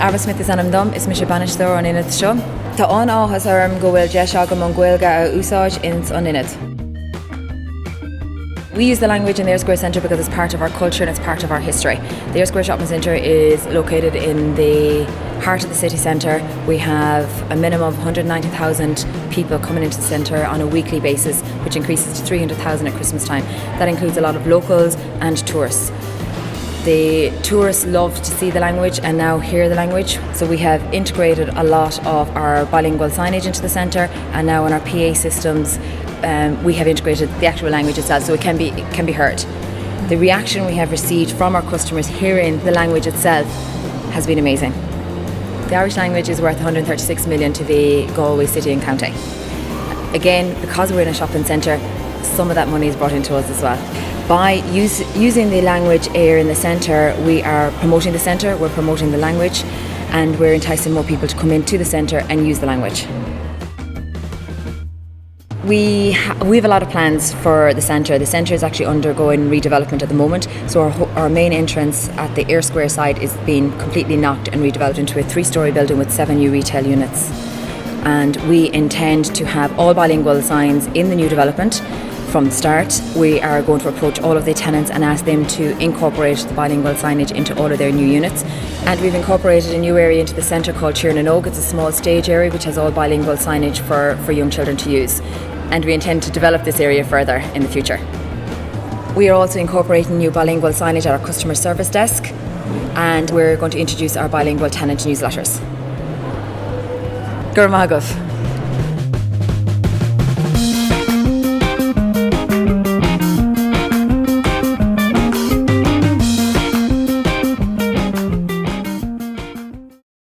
Arbh Smith is anam dom is mis banish dó an inad seo. Tá an áthas arm go bhfuil deis agam an ghfuilga a úsáid ins an inad. We use the language in the Eyre Square Centre because it's part of our culture and it's part of our history. The Eyre Square Shopping Centre is located in the heart of the city centre. We have a minimum of 190,000 people coming into the centre on a weekly basis, which increases to 300,000 at Christmas time. That includes a lot of locals and tourists. The tourists love to see the language and now hear the language. So we have integrated a lot of our bilingual signage into the centre, and now in our PA systems we have integrated the actual language itself, so it can be heard. The reaction we have received from our customers hearing the language itself has been amazing. The Irish language is worth 136 million to the Galway City and County. Again, because we're in a shopping centre, some of that money is brought into us as well. By using the language Eyre in the centre, we are promoting the centre, we're promoting the language, and we're enticing more people to come into the centre and use the language. We have a lot of plans for the centre. The centre is actually undergoing redevelopment at the moment. So our main entrance at the Eyre Square side is being completely knocked and redeveloped into a 3-storey building with 7 new retail units. And we intend to have all bilingual signs in the new development from the start. We are going to approach all of the tenants and ask them to incorporate the bilingual signage into all of their new units. And we've incorporated a new area into the centre called Tiernan Og. It's a small stage area which has all bilingual signage for young children to use. And we intend to develop this area further in the future. We are also incorporating new bilingual signage at our customer service desk, and we're going to introduce our bilingual tenant newsletters. Gurmagov.